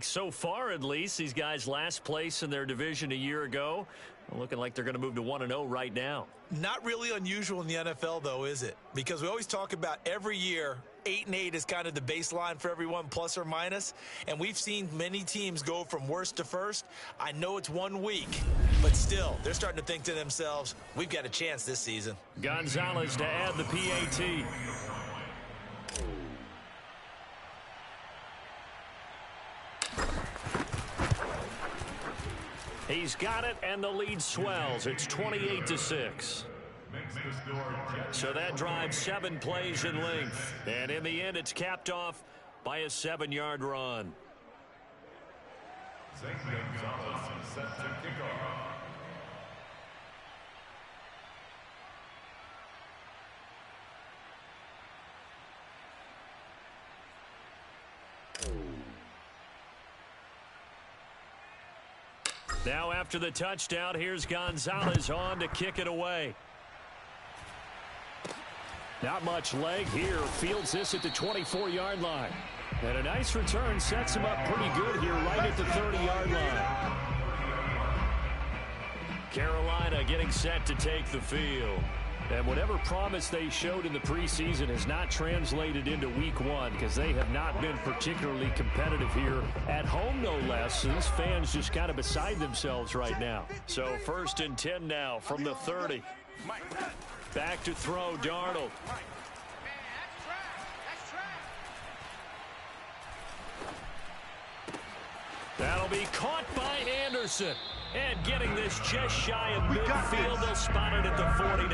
So far, at least, these guys last place in their division a year ago. Looking like they're going to move to 1-0 right now. Not really unusual in the NFL, though, is it? Because we always talk about every year, 8-8 is kind of the baseline for everyone, plus or minus. And we've seen many teams go from worst to first. I know it's 1 week, but still, they're starting to think to themselves, we've got a chance this season. Gonzalez to add the PAT. He's got it, and the lead swells. It's 28-6. So that drives 7 plays in length. And in the end, it's capped off by a 7-yard run. Zane Gonzalez set to kick off. Now after the touchdown, here's Gonzalez on to kick it away. Not much leg here. Fields this at the 24-yard line. And a nice return sets him up pretty good here right at the 30-yard line. Carolina getting set to take the field. And whatever promise they showed in the preseason has not translated into week 1 because they have not been particularly competitive here at home, no less. So these fans just kind of beside themselves right now. So 1st and 10 now from the 30. Back to throw, Darnold. That'll be caught by Anderson. And getting this just shy of midfield, they'll spot it at the 49.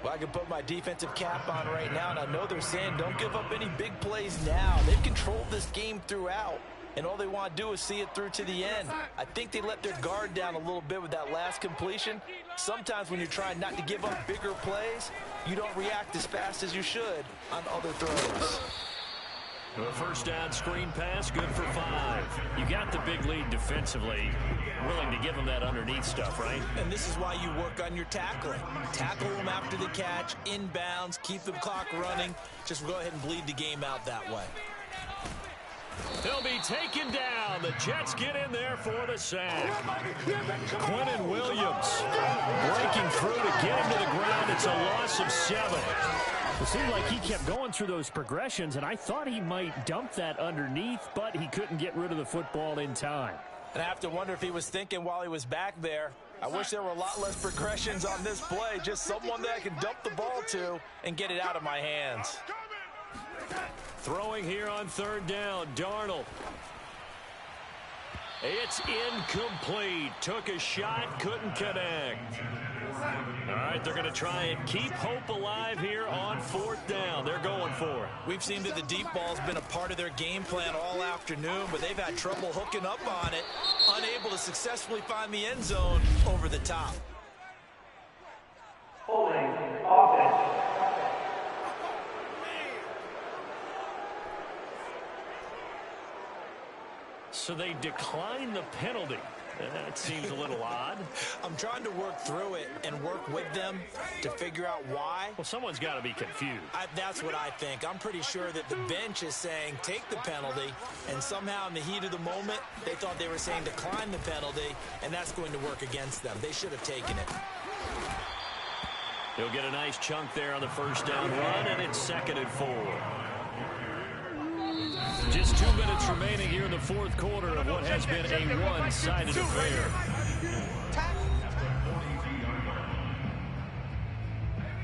Well, I can put my defensive cap on right now, and I know they're saying don't give up any big plays now. They've controlled this game throughout, and all they want to do is see it through to the end. I think they let their guard down a little bit with that last completion. Sometimes when you're trying not to give up bigger plays, you don't react as fast as you should on other throws. A first down screen pass, good for 5. You got the big lead defensively. Willing to give them that underneath stuff, right? And this is why you work on your tackling. Tackle them after the catch, inbounds, keep the clock running. Just go ahead and bleed the game out that way. He'll be taken down. The Jets get in there for the sack. Quinnen Williams breaking through to get him to the ground. It's a loss of 7. It seemed like he kept going through those progressions, and I thought he might dump that underneath, but he couldn't get rid of the football in time. And I have to wonder if he was thinking while he was back there, I wish there were a lot less progressions on this play, just someone that I can dump the ball to and get it out of my hands. Throwing here on 3rd down, Darnold. It's incomplete. Took a shot, couldn't connect. All right, they're going to try and keep hope alive here on 4th down. They're going for it. We've seen that the deep ball's been a part of their game plan all afternoon, but they've had trouble hooking up on it, unable to successfully find the end zone over the top. Holding offense. So they decline the penalty. That seems a little odd. I'm trying to work through it and work with them to figure out why. Well, someone's got to be confused. That's what I think. I'm pretty sure that the bench is saying take the penalty, and somehow in the heat of the moment, they thought they were saying decline the penalty, and that's going to work against them. They should have taken it. He'll get a nice chunk there on the first down run, and it's 2nd and 4. Just 2 minutes remaining here in the 4th quarter of what has been a one-sided affair.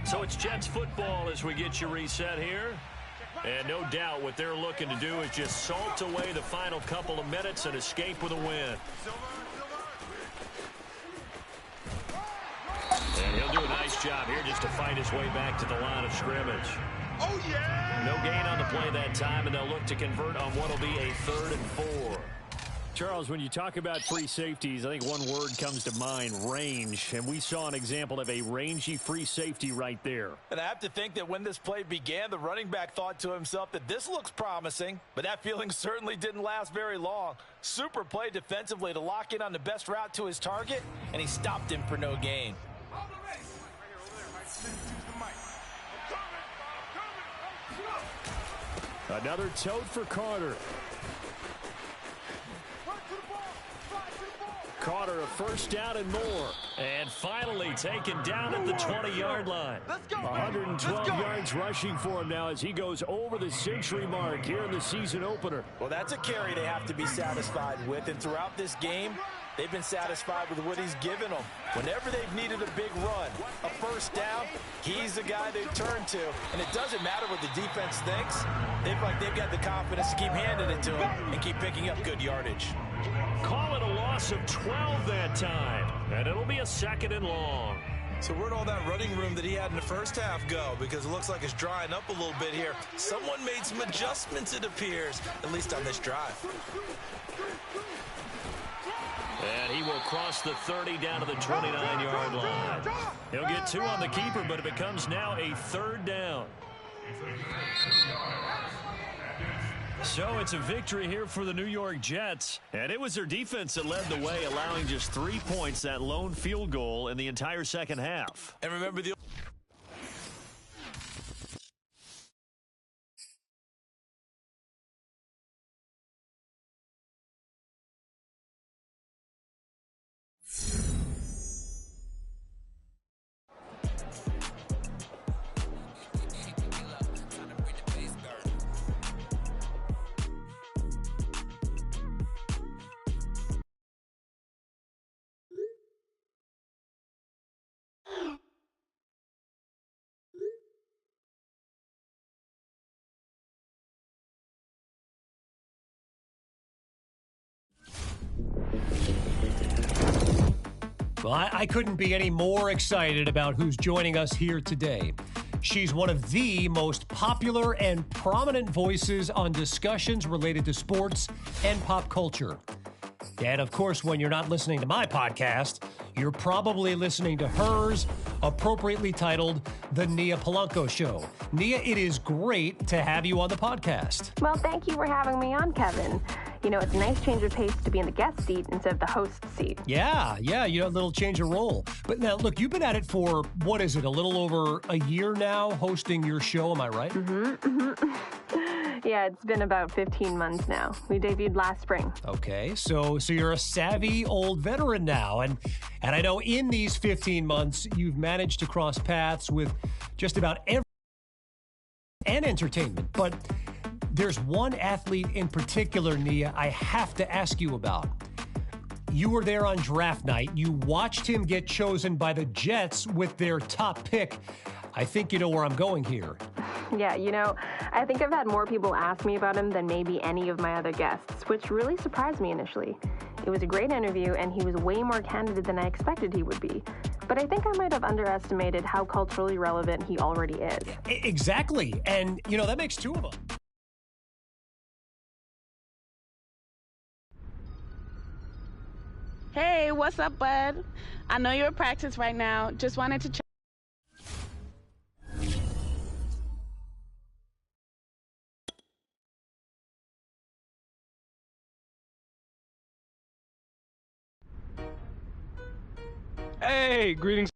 So it's Jets football as we get you reset here. And no doubt what they're looking to do is just salt away the final couple of minutes and escape with a win. And he'll do a nice job here just to fight his way back to the line of scrimmage. Oh, yeah! No gain on the play that time, and they'll look to convert on what will be a 3rd and 4. Charles, when you talk about free safeties, I think one word comes to mind, range. And we saw an example of a rangy free safety right there. And I have to think that when this play began, the running back thought to himself that this looks promising, but that feeling certainly didn't last very long. Super play defensively to lock in on the best route to his target, and he stopped him for no gain. Another tote for Carter. Caught her a first down and more. And finally taken down at the 20-yard line. 112 yards rushing for him now as he goes over the century mark here in the season opener. Well, that's a carry they have to be satisfied with. And throughout this game, they've been satisfied with what he's given them. Whenever they've needed a big run, a first down, he's the guy they turn to. And it doesn't matter what the defense thinks. They've got the confidence to keep handing it to him and keep picking up good yardage. Call it a loss of 12 that time. And it'll be a 2nd and long. So where'd all that running room that he had in the first half go? Because it looks like it's drying up a little bit here. Someone made some adjustments, it appears, at least on this drive. And he will cross the 30 down to the 29-yard line. He'll get 2 on the keeper, but it becomes now a 3rd down. So it's a victory here for the New York Jets. And it was their defense that led the way, allowing just 3 points, that lone field goal in the entire second half. And remember the Well, I couldn't be any more excited about who's joining us here today. She's one of the most popular and prominent voices on discussions related to sports and pop culture. And of course, when you're not listening to my podcast, you're probably listening to hers, appropriately titled The Nia Polanco Show. Nia, it is great to have you on the podcast. Well, thank you for having me on, Kevin. You know, it's a nice change of pace to be in the guest seat instead of the host seat. Yeah, you know, a little change of role. But now, look, you've been at it for, what is it, a little over a year now, hosting your show, am I right? Yeah, it's been about 15 months now. We debuted last spring. Okay, so you're a savvy old veteran now. And I know in these 15 months, you've managed to cross paths with just about every and entertainment. But there's one athlete in particular, Nia, I have to ask you about. You were there on draft night. You watched him get chosen by the Jets with their top pick. I think you know where I'm going here. Yeah, you know, I think I've had more people ask me about him than maybe any of my other guests, which really surprised me initially. It was a great interview, and he was way more candid than I expected he would be. But I think I might have underestimated how culturally relevant he already is. Exactly. And, you know, that makes 2 of them. Hey, what's up, bud? I know you're at practice right now. Just wanted to check. Hey, greetings.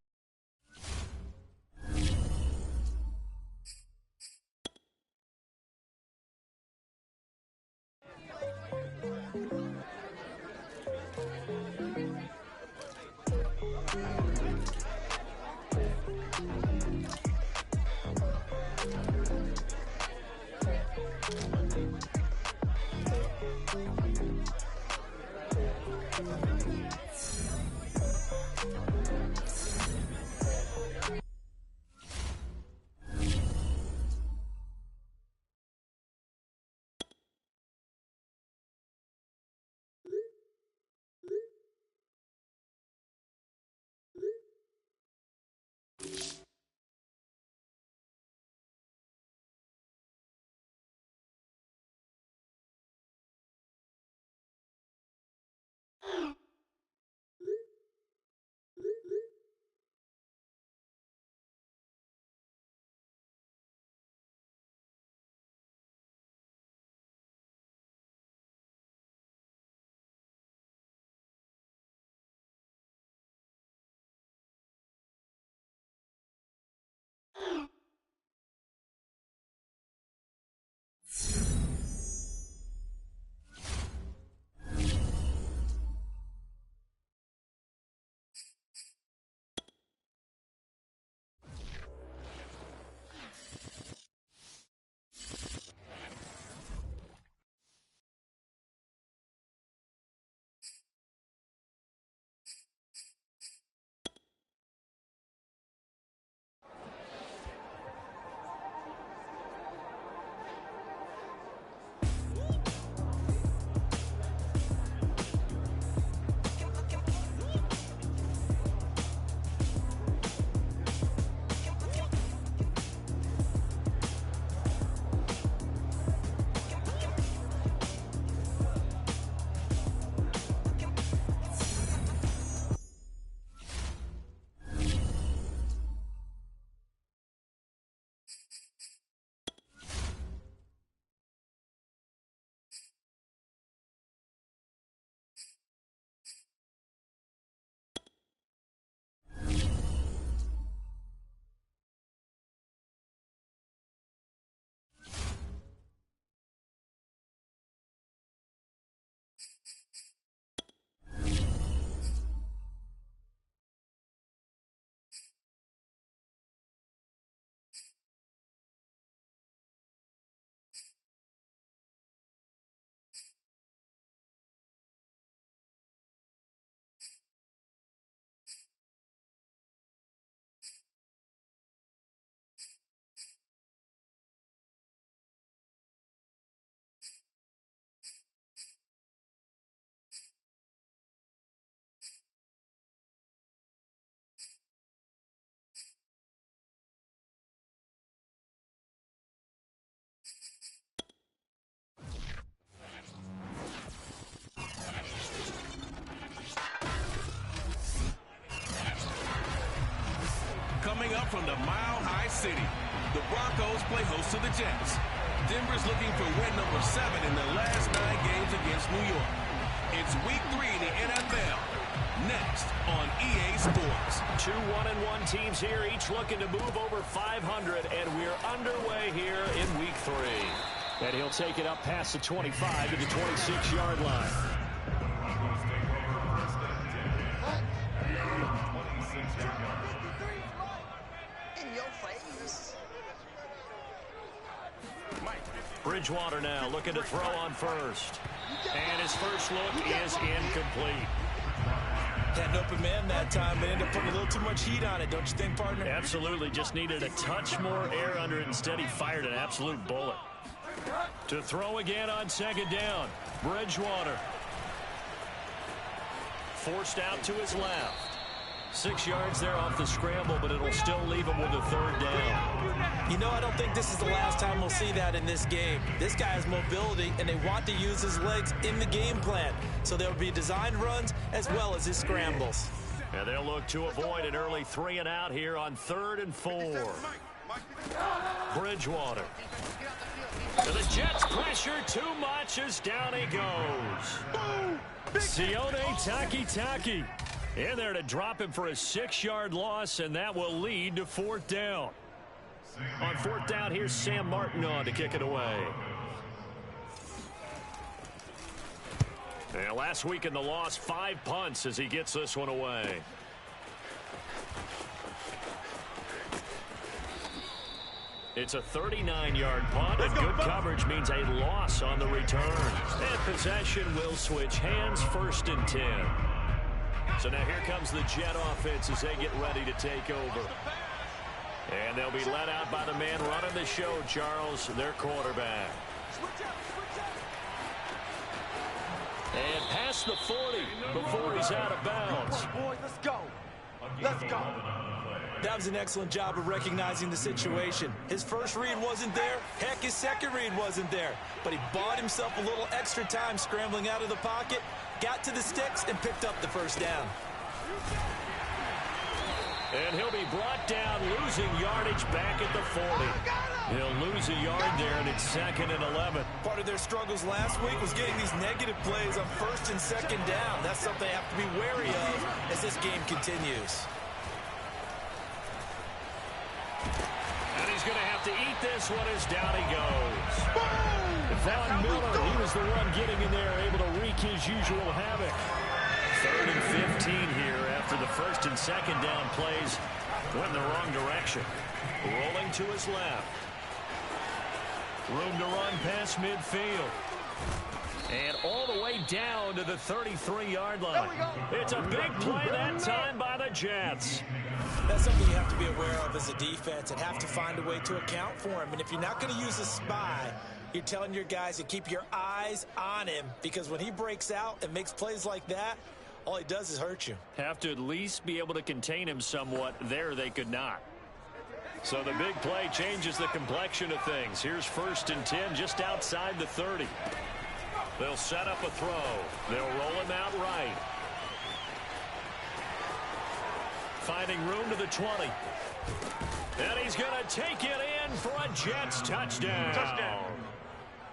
touchdown from the Mile High City. The Broncos play host to the Jets. Denver's looking for win number 7 in their last 9 games against New York. It's week 3 in the NFL. Next on EA Sports. 2 1-1 teams here, each looking to move over 500, and we're underway here in week 3. And he'll take it up past the 25 to the 26-yard line. Bridgewater now looking to throw on first. And his first look is incomplete. Had an open man that time, but ended up putting a little too much heat on it, don't you think, partner? Absolutely. Just needed a touch more air under it. Instead, he fired an absolute bullet. To throw again on second down. Bridgewater. Forced out to his left. 6 yards there off the scramble, but it'll still leave him with a third down. You know, I don't think this is the last time we'll see that in this game. This guy has mobility, and they want to use his legs in the game plan. So there will be designed runs as well as his scrambles. And they'll look to avoid an early 3 and out here on 3rd and 4. Bridgewater. And the Jets pressure too much as down he goes. Sione Takitaki in there to drop him for a 6-yard loss, and that will lead to 4th down. On 4th down, here's Sam Martin on to kick it away. And last week in the loss, 5 punts as he gets this one away. It's a 39-yard punt, and good coverage means a loss on the return. And possession will switch hands, 1st and 10. So now here comes the Jet offense as they get ready to take over. And they'll be led out by the man running the show, Charles, their quarterback. And past the 40 before he's out of bounds. Boys, let's go. Let's go. That was an excellent job of recognizing the situation. His first read wasn't there. Heck, his second read wasn't there. But he bought himself a little extra time scrambling out of the pocket, got to the sticks, and picked up the first down. And he'll be brought down, losing yardage back at the 40. He'll lose a yard there, and it's 2nd and 11. Part of their struggles last week was getting these negative plays on 1st and 2nd down. That's something they have to be wary of as this game continues. And he's going to have to eat this one as down he goes. Von Miller, he was the one getting in there, able to wreak his usual havoc. 3rd and 15 here after the 1st and 2nd down plays went in the wrong direction. Rolling to his left. Room to run past midfield. And all the way down to the 33-yard line. It's a big play that time by the Jets. That's something you have to be aware of as a defense and have to find a way to account for him. And if you're not going to use a spy, you're telling your guys to keep your eyes on him, because when he breaks out and makes plays like that, all he does is hurt you. Have to at least be able to contain him somewhat. There they could not. So the big play changes the complexion of things. Here's 1st and 10 just outside the 30. They'll set up a throw. They'll roll him out right. Finding room to the 20. And he's going to take it in for a Jets touchdown.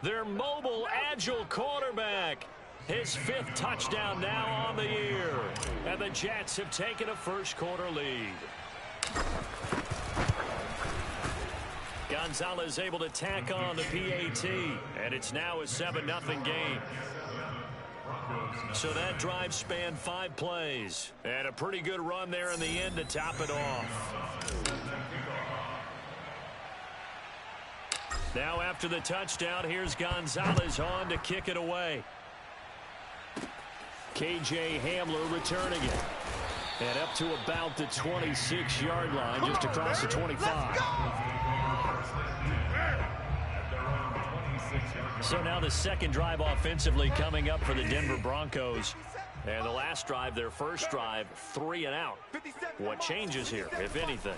Their mobile, agile quarterback. His 5th touchdown now on the year. And the Jets have taken a first-quarter lead. Gonzalez able to tack on the PAT. And it's now a 7-0 game. So that drive spanned 5 plays. And a pretty good run there in the end to top it off. Now after the touchdown, here's Gonzalez on to kick it away. KJ Hamler returning it. And up to about the 26-yard line, just across the 25. So now the second drive offensively coming up for the Denver Broncos. And the last drive, their first drive, 3 and out. What changes here, if anything?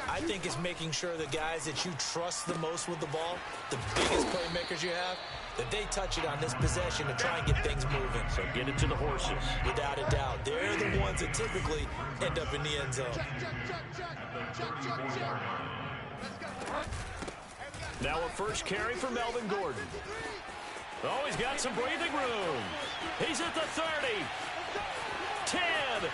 I think it's making sure the guys that you trust the most with the ball, the biggest playmakers you have, that they touch it on this possession to try and get things moving. So get it to the horses. Without a doubt. They're the ones that typically end up in the end zone. Now a first carry for Melvin Gordon. Oh, he's got some breathing room. He's at the 30. 10, 5,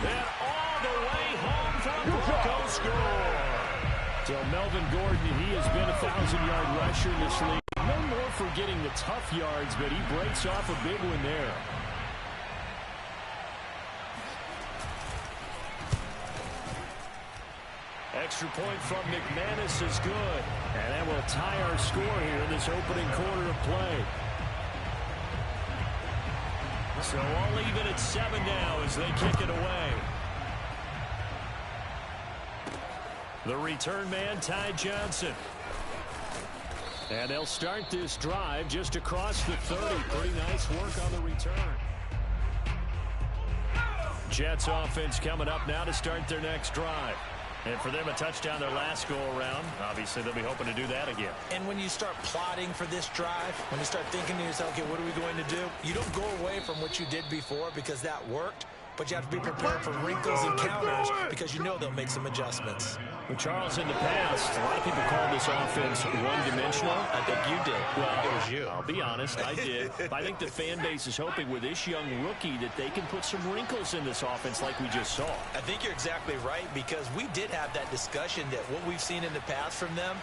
and all the way home for a Broncos score. So Melvin Gordon, he has been a 1,000-yard rusher in this league. No more for getting the tough yards, but he breaks off a big one there. Extra point from McManus is good. And that will tie our score here in this opening quarter of play. So all even at 7 now as they kick it away. The return man, Ty Johnson. And they'll start this drive just across the 30. Pretty nice work on the return. Jets offense coming up now to start their next drive. And for them, a touchdown their last go-around. Obviously, they'll be hoping to do that again. And when you start plotting for this drive, when you start thinking to yourself, okay, what are we going to do? You don't go away from what you did before because that worked, but you have to be prepared for wrinkles and counters because you know they'll make some adjustments. Well, Charles, in the past, a lot of people call this offense one-dimensional. I think you did. Well, it was you. I'll be honest, I did. But I think the fan base is hoping with this young rookie that they can put some wrinkles in this offense like we just saw. I think you're exactly right because we did have that discussion that what we've seen in the past from them,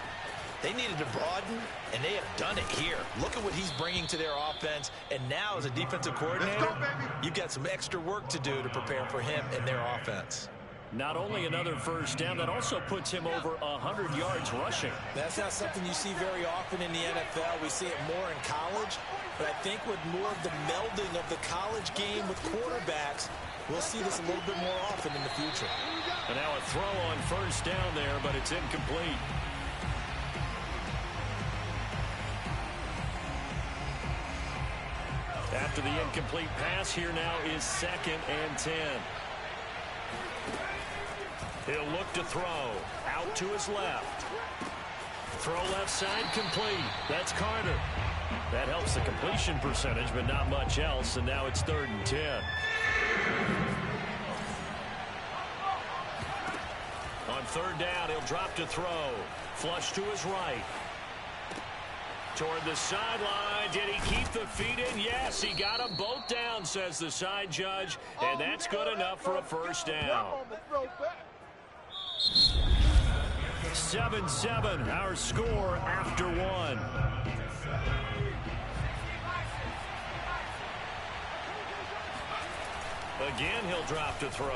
they needed to broaden, and they have done it here. Look at what he's bringing to their offense, and now as a defensive coordinator, you've got some extra work to do to prepare for him and their offense. Not only another first down, that also puts him over 100 yards rushing. That's not something you see very often in the NFL. We see it more in college, but I think with more of the melding of the college game with quarterbacks, we'll see this a little bit more often in the future. And now a throw on first down there, but it's incomplete. After the incomplete pass, here now is 2nd and 10. He'll look to throw. Out to his left. Throw left side complete. That's Carter. That helps the completion percentage, but not much else. And now it's 3rd and 10. On 3rd down, he'll drop to throw. Flush to his right. Toward the sideline. Did he keep the feet in? Yes, he got them both down, says the side judge. And that's good enough for a first down. 7-7, our score after 1. Again, he'll drop to throw.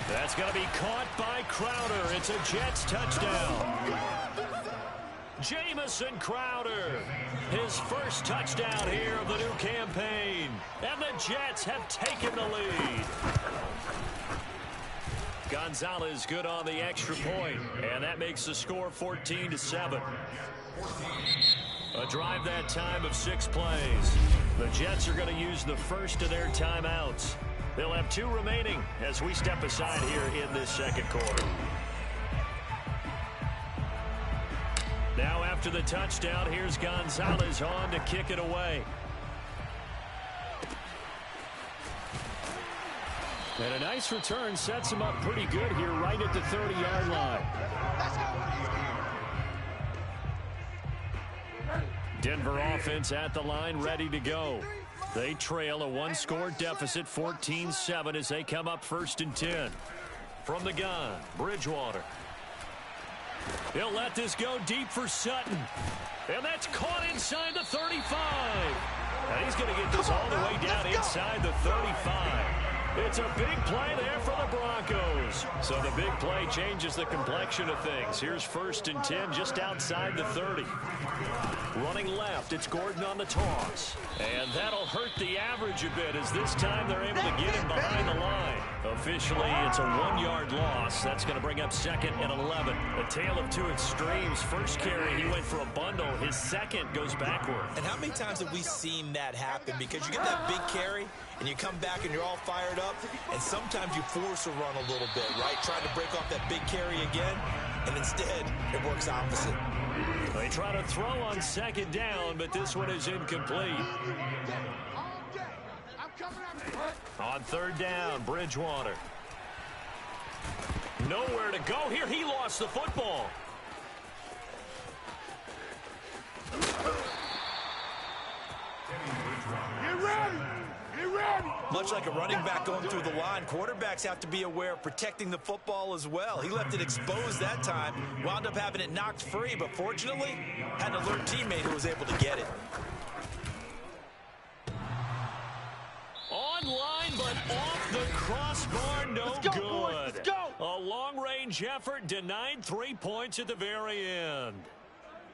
That's going to be caught by Crowder. It's a Jets touchdown. Jamison Crowder, his first touchdown here of the new campaign. And the Jets have taken the lead. Gonzalez good on the extra point, and that makes the score 14-7. A drive that time of 6 plays. The Jets are going to use the first of their timeouts. They'll have 2 remaining as we step aside here in this second quarter. Now after the touchdown, here's Gonzalez on to kick it away. And a nice return sets him up pretty good here right at the 30-yard line. Denver offense at the line ready to go. They trail a 1-score deficit, 14-7 as they come up 1st and 10. From the gun, Bridgewater. He'll let this go deep for Sutton. And that's caught inside the 35. And he's going to get this all the way down inside the 35. It's a big play there for the Broncos. So the big play changes the complexion of things. Here's 1st and 10 just outside the 30. Running left, it's Gordon on the toss. And that'll hurt the average a bit as this time they're able to get him behind the line. Officially, it's a 1-yard loss. That's going to bring up 2nd and 11. A tale of two extremes. First carry, he went for a bundle. His second goes backward. And how many times have we seen that happen? Because you get that big carry, and you come back and you're all fired up, and sometimes you force a run a little bit, right? Trying to break off that big carry again, and instead, it works opposite. They try to throw on 2nd down, but this one is incomplete. On 3rd down, Bridgewater. Nowhere to go here. He lost the football. Get ready! Get ready! Much like a running back going through the line, quarterbacks have to be aware of protecting the football as well. He left it exposed that time, wound up having it knocked free, but fortunately, had an alert teammate who was able to get it. Online, but off the crossbar, no Let's go, good. boys. Let's go. A long-range effort denied 3 points at the very end.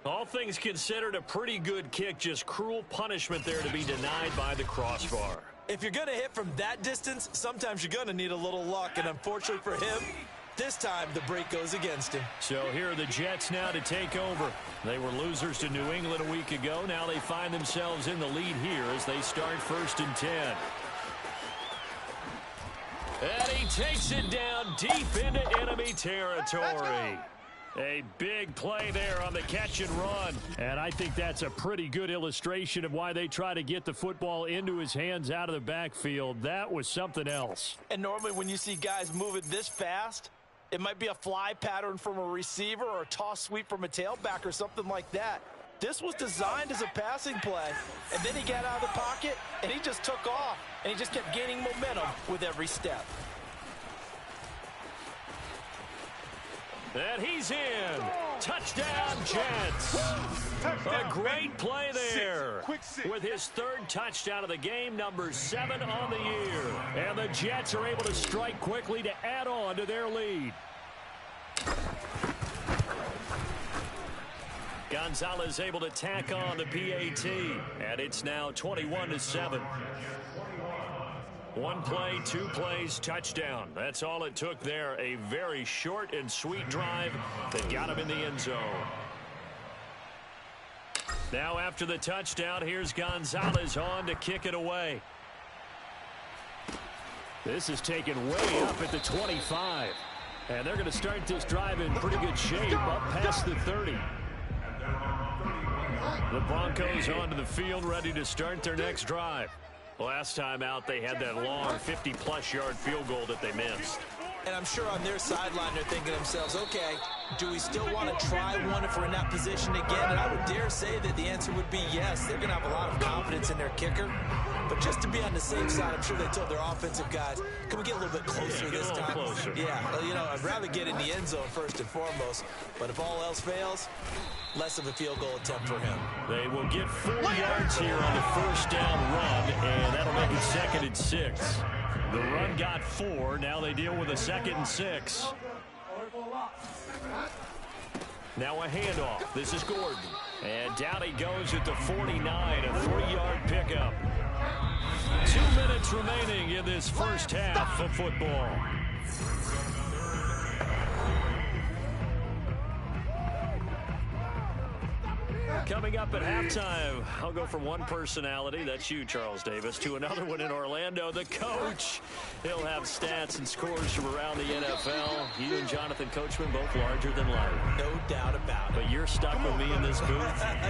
All things considered, a pretty good kick, just cruel punishment there to be denied by the crossbar. If you're going to hit from that distance, sometimes you're going to need a little luck, and unfortunately for him, this time the break goes against him. So here are the Jets now to take over. They were losers to New England a week ago. Now they find themselves in the lead here as they start 1st and 10. And he takes it down deep into enemy territory. A big play there on the catch and run. And I think that's a pretty good illustration of why they try to get the football into his hands out of the backfield. That was something else. And normally when you see guys moving this fast, it might be a fly pattern from a receiver or a toss sweep from a tailback or something like that. This was designed as a passing play, and then he got out of the pocket, and he just took off, and he just kept gaining momentum with every step. And he's in. Touchdown, Jets. A great play there. With his 3rd touchdown of the game, number 7 on the year. And the Jets are able to strike quickly to add on to their lead. Gonzalez able to tack on the PAT. And it's now 21-7. 1 play, 2 plays, touchdown. That's all it took there. A very short and sweet drive that got him in the end zone. Now after the touchdown, here's Gonzalez on to kick it away. This is taken way up at the 25. And they're going to start this drive in pretty good shape, up past the 30. The Broncos onto the field, ready to start their next drive. Last time out, they had that long 50-plus yard field goal that they missed. And I'm sure on their sideline, they're thinking to themselves, okay, do we still want to try one if we're in that position again? And I would dare say that the answer would be yes. They're going to have a lot of confidence in their kicker. But just to be on the safe side, I'm sure they told their offensive guys, can we get a little bit closer this time? Closer. Yeah, well, you know, I'd rather get in the end zone first and foremost. But if all else fails, less of a field goal attempt for him. They will get 4 yards here on the 1st down run, and that'll make it 2nd and 6. The run got 4. Now they deal with a 2nd and 6. Now a handoff. This is Gordon. And down he goes at the 49, a 3-yard pickup. 2 minutes remaining in this first half of football. Coming up at halftime, I'll go from one personality, that's you, Charles Davis, to another one in Orlando, the coach. He'll have stats and scores from around the NFL. You and Jonathan Coachman, both larger than life. No doubt about it. But you're stuck with me in this booth,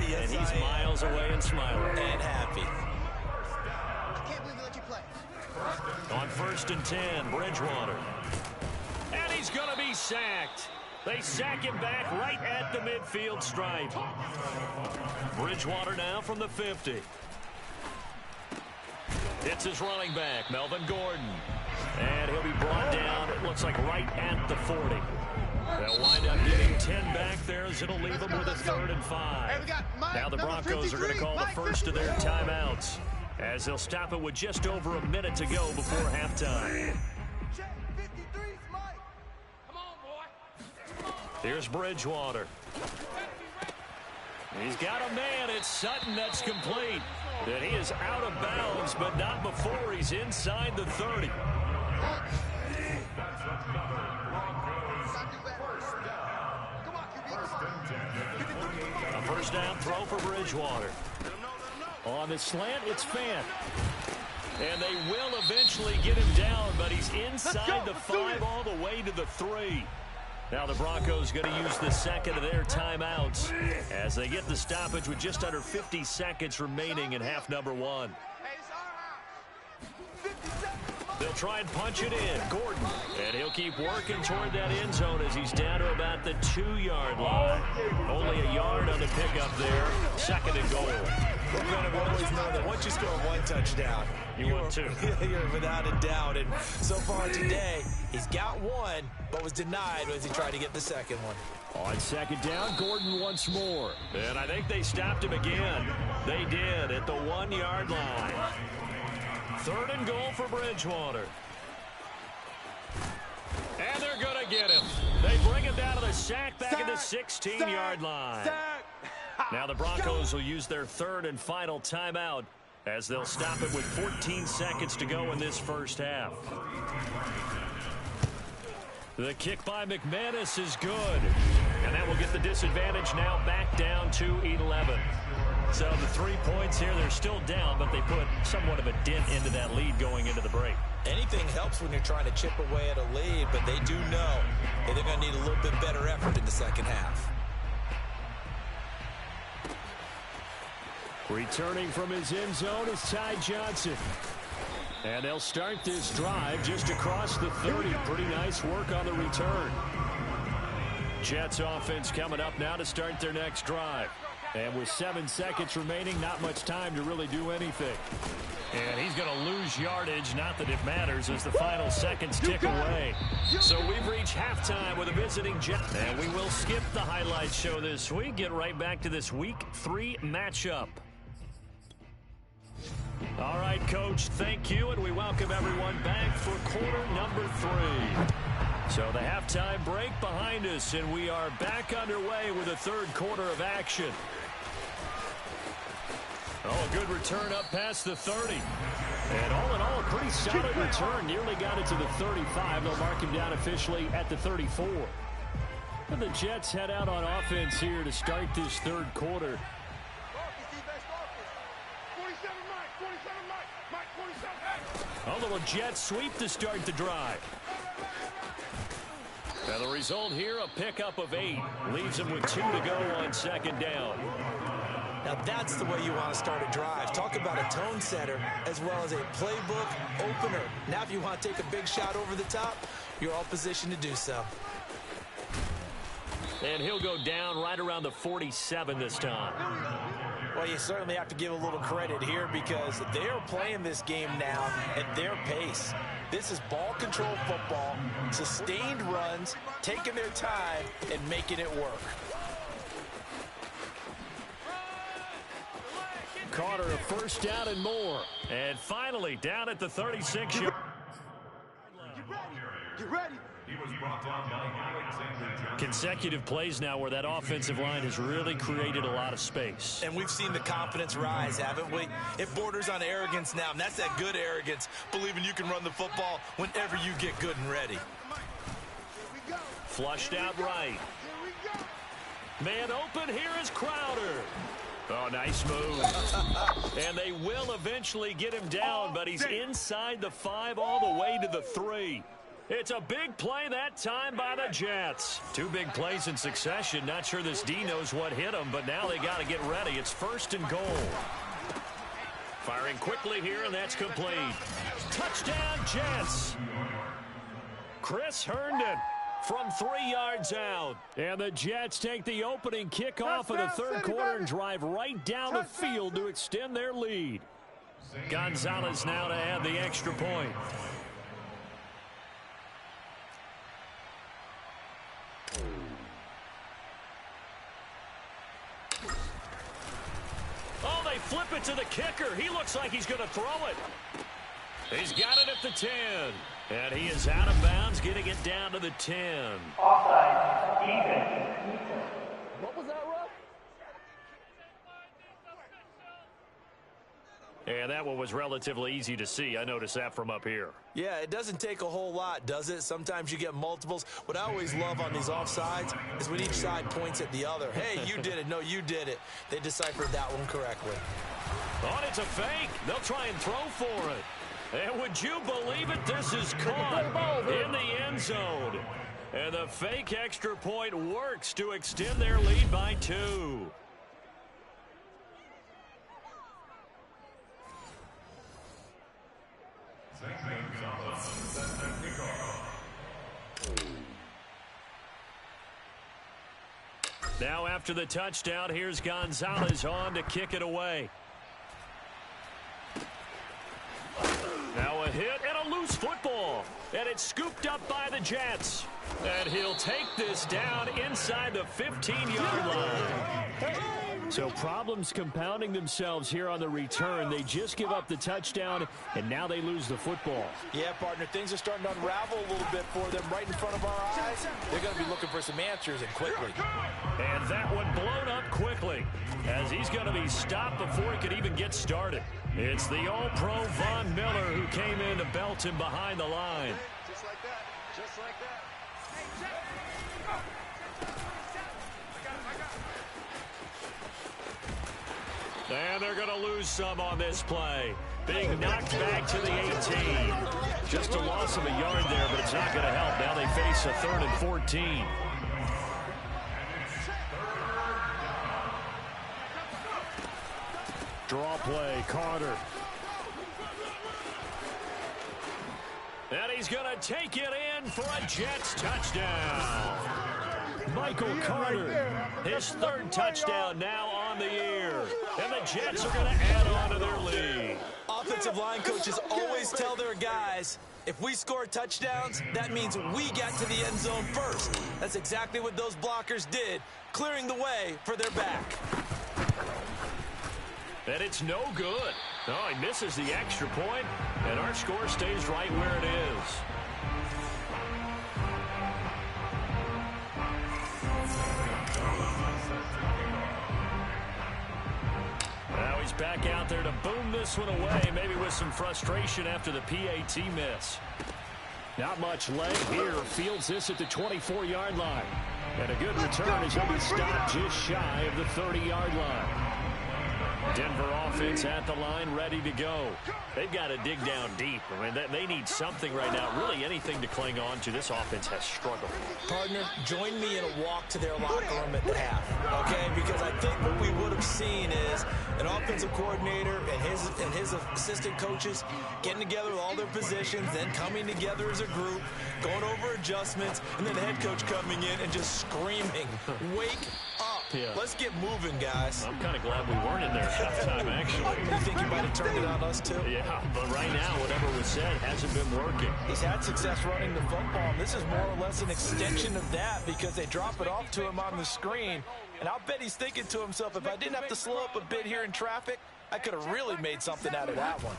yes, and he's miles away and smiling. And happy. I can't believe you let you play. On 1st and 10, Bridgewater. And he's going to be sacked. They sack him back right at the midfield stripe. Bridgewater now from the 50. It's his running back, Melvin Gordon. And he'll be brought down, it looks like right at the 40. They'll wind up getting 10 back there as it'll leave them with a 3rd and 5. Now the Broncos are going to call the first of their timeouts, as they'll stop it with just over a minute to go before halftime. Here's Bridgewater. He's got a man. It's Sutton, that's complete. And he is out of bounds, but not before he's inside the 30. A first down throw for Bridgewater. On the slant, it's Fant. And they will eventually get him down, but he's inside the 5 all the way to the 3. Now the Broncos going to use the second of their timeouts as they get the stoppage with just under 50 seconds remaining in half number 1. They'll try and punch it in. Gordon. And he'll keep working toward that end zone as he's down to about the 2-yard line. Only a yard on the pickup there. Second and goal. We're going to always know that once you score one touchdown, you want two. You're without a doubt. And so far today, he's got one, but was denied as he tried to get the second one. On second down, Gordon once more. And I think they stopped him again. They did at the 1-yard line. Third and goal for Bridgewater. And they're going to get him. They bring him down to the sack back at the 16-yard line. Now the Broncos will use their third and final timeout as they'll stop it with 14 seconds to go in this first half. The kick by McManus is good. And that will get the disadvantage now back down to 11. So the 3 points here, they're still down, but they put somewhat of a dent into that lead going into the break. Anything helps when you're trying to chip away at a lead, but they do know that they're going to need a little bit better effort in the second half. Returning from his end zone is Ty Johnson. And they'll start this drive just across the 30. Pretty nice work on the return. Jets offense coming up now to start their next drive. And with 7 seconds remaining, not much time to really do anything. And he's going to lose yardage, not that it matters, as the final seconds tick away. So we've reached halftime with a visiting Jets. And we will skip the highlight show this week, get right back to this Week 3 matchup. All right, Coach, thank you, and we welcome everyone back for quarter number 3. So the halftime break behind us, and we are back underway with the third quarter of action. Oh, a good return up past the 30. And all in all, a pretty solid return. Nearly got it to the 35. They'll mark him down officially at the 34. And the Jets head out on offense here to start this third quarter. A little jet sweep to start the drive. And the result here, a pickup of 8. Leaves them with 2 to go on second down. Now that's the way you want to start a drive. Talk about a tone setter as well as a playbook opener. Now if you want to take a big shot over the top, you're all positioned to do so. And he'll go down right around the 47 this time. Well, you certainly have to give a little credit here because they're playing this game now at their pace. This is ball control football, sustained runs, taking their time, and making it work. Carter, a first down and more. And finally, down at the 36. Get ready. Consecutive plays now where that offensive line has really created a lot of space. And we've seen the confidence rise, haven't we? It borders on arrogance now, and that's that good arrogance, believing you can run the football whenever you get good and ready. Flushed out right. Man open, here is Crowder. Oh, nice move. And they will eventually get him down, but he's inside the 5 all the way to the 3. It's a big play that time by the Jets. 2 big plays in succession. Not sure this D knows what hit him, but now they got to get ready. It's first and goal. Firing quickly here, and that's complete. Touchdown, Jets. Chris Herndon from 3 yards out. And the Jets take the opening kickoff of the third quarter and drive right down the field to extend their lead. Gonzalez now to add the extra point. Oh, they flip it to the kicker. He looks like he's going to throw it. He's got it at the 10. And he is out of bounds, getting it down to the 10. Offside, defense. What was that, Rob? And that one was relatively easy to see. I noticed that from up here. Yeah, it doesn't take a whole lot, does it? Sometimes you get multiples. What I always love on these offsides is when each side points at the other. Hey, you did it. No, you did it. They deciphered that one correctly. Oh, it's a fake. They'll try and throw for it. And would you believe it? This is caught in the end zone. And the fake extra point works to extend their lead by 2. Now after the touchdown, here's Gonzalez on to kick it away. Now a hit and a loose football. And it's scooped up by the Jets. And he'll take this down inside the 15-yard line. So problems compounding themselves here on the return. They just give up the touchdown, and now they lose the football. Yeah, partner, things are starting to unravel a little bit for them right in front of our eyes. They're going to be looking for some answers, and quickly. And that one blown up quickly, as he's going to be stopped before he could even get started. It's the All-Pro Von Miller who came in to belt him behind the line. Just like that. Just like that. And they're going to lose some on this play. Being knocked back to the 18. Just a loss of a yard there, but it's not going to help. Now they face a 3rd and 14. Draw play, Carter. And he's going to take it in for a Jets touchdown. Michael Carter, his 3rd touchdown now on the year. And the Jets are going to add on to their lead. Offensive line coaches always tell their guys, if we score touchdowns, that means we got to the end zone first. That's exactly what those blockers did, clearing the way for their back. And it's no good. Oh, he misses the extra point, and our score stays right where it is. Now he's back out there to boom this one away, maybe with some frustration after the PAT miss. Not much leg here. Fields this at the 24-yard line. And a good return as he'll be stopped just shy of the 30-yard line. Denver offense at the line, ready to go. They've got to dig down deep. I mean, they need something right now, really anything to cling on to. This offense has struggled. Partner, join me in a walk to their locker room at the half, okay? Because I think what we would have seen is an offensive coordinator and his assistant coaches getting together with all their positions, then coming together as a group, going over adjustments, and then the head coach coming in and just screaming, wake up. Yeah. Let's get moving, guys. I'm kind of glad we weren't in there at halftime, actually. You think he might have turned it on us, too? Yeah, but right now, whatever was said hasn't been working. He's had success running the football, and this is more or less an extension of that because they drop it off to him on the screen. And I'll bet he's thinking to himself, if I didn't have to slow up a bit here in traffic, I could have really made something out of that one.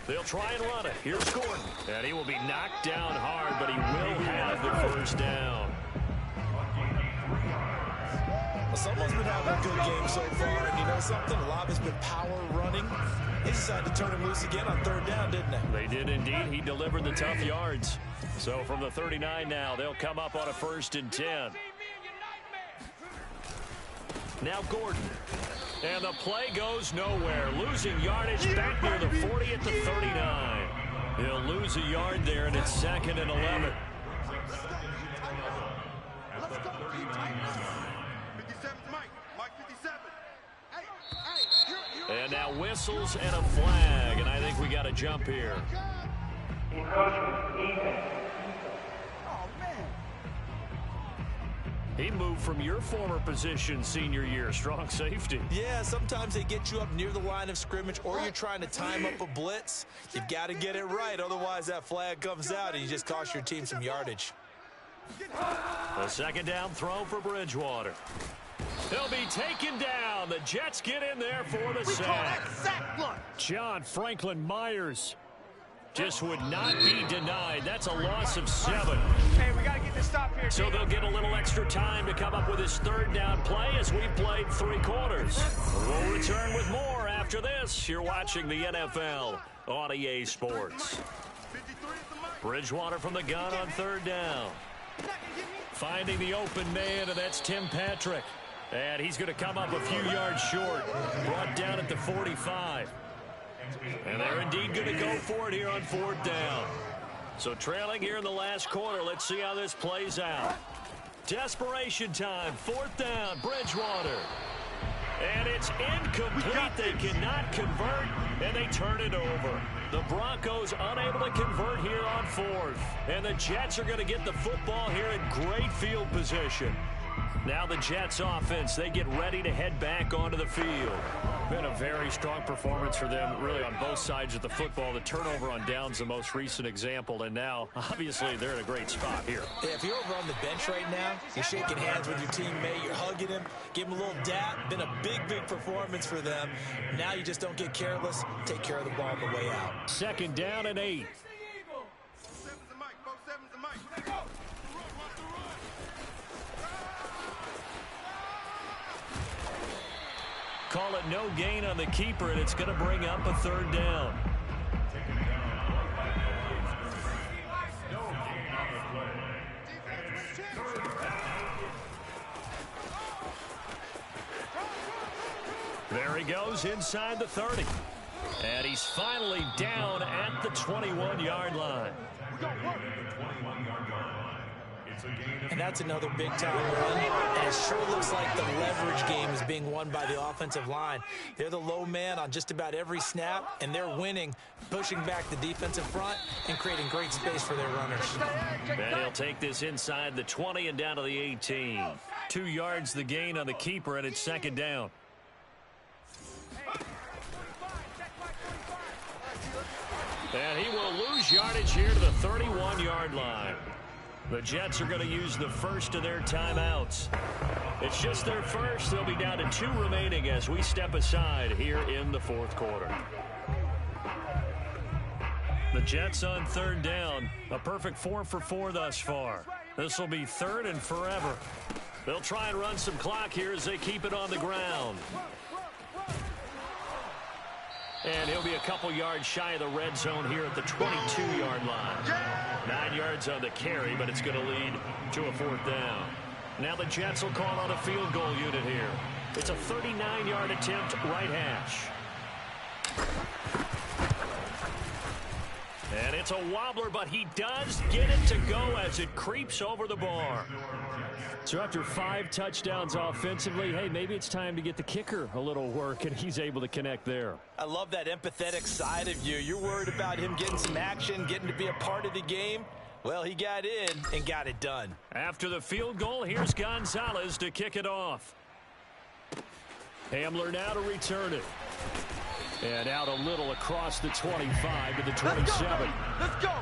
They'll try and run it. Here's Gordon. And he will be knocked down hard, but he will have the first down. Well, someone's been having a good game so far, and you know something? A lot has been power running. They decided to turn him loose again on 3rd down, didn't they? They did indeed. He delivered the tough yards. So from the 39 now, they'll come up on a 1st and 10. Now Gordon. And the play goes nowhere. Losing yardage back near the 40 at the 39. He'll lose a yard there, and it's 2nd and 11. And now whistles and a flag, and I think we got a jump here. He moved from your former position senior year, strong safety. Yeah, sometimes they get you up near the line of scrimmage, or you're trying to time up a blitz. You've got to get it right, otherwise that flag comes out and you just cost your team some yardage. A 2nd down throw for Bridgewater. He'll be taken down. The Jets get in there for the sack. John Franklin Myers just would not be denied. That's a loss of 7. Hey, we got to get this stop here. So they'll get a little extra time to come up with his 3rd down play as we've played 3 quarters. We'll return with more after this. us. You're watching the NFL on EA Sports. Bridgewater from the gun on third down. Finding the open man, and that's Tim Patrick. And he's going to come up a few yards short. Brought down at the 45. And they're indeed going to go for it here on fourth down. So trailing here in the last quarter. Let's see how this plays out. Desperation time. Fourth down. Bridgewater. And it's incomplete. They cannot convert, and they turn it over. The Broncos unable to convert here on fourth. And the Jets are going to get the football here in great field position. Now the Jets offense, they get ready to head back onto the field. Been a very strong performance for them, really, on both sides of the football. The turnover on downs, the most recent example, and now, obviously, they're in a great spot here. Yeah, if you're over on the bench right now, you're shaking hands with your teammate, you're hugging him, give him a little dap. Been a big, big performance for them. Now you just don't get careless. Take care of the ball on the way out. Second down and 8. Call it no gain on the keeper, and it's going to bring up a third down. There he goes inside the 30. And he's finally down at the 21-yard line. And that's another big-time run. And it sure looks like the leverage game is being won by the offensive line. They're the low man on just about every snap, and they're winning, pushing back the defensive front and creating great space for their runners. And he'll take this inside the 20 and down to the 18. 2 yards the gain on the keeper, and it's second down. And he will lose yardage here to the 31-yard line. The Jets are going to use the first of their timeouts. It's just their first. They'll be down to 2 remaining as we step aside here in the fourth quarter. The Jets on third down. A perfect 4 for 4 thus far. This will be third and forever. They'll try and run some clock here as they keep it on the ground. And he'll be a couple yards shy of the red zone here at the 22-yard line. 9 yards on the carry, but it's going to lead to a fourth down. Now the Jets will call on a field goal unit here. It's a 39-yard attempt, right hash. And it's a wobbler, but he does get it to go as it creeps over the bar. So after 5 touchdowns offensively, hey, maybe it's time to get the kicker a little work, and he's able to connect there. I love that empathetic side of you. You're worried about him getting some action, getting to be a part of the game. Well, he got in and got it done. After the field goal, here's Gonzalez to kick it off. Hamler now to return it. And out a little across the 25 to the 27. Let's go.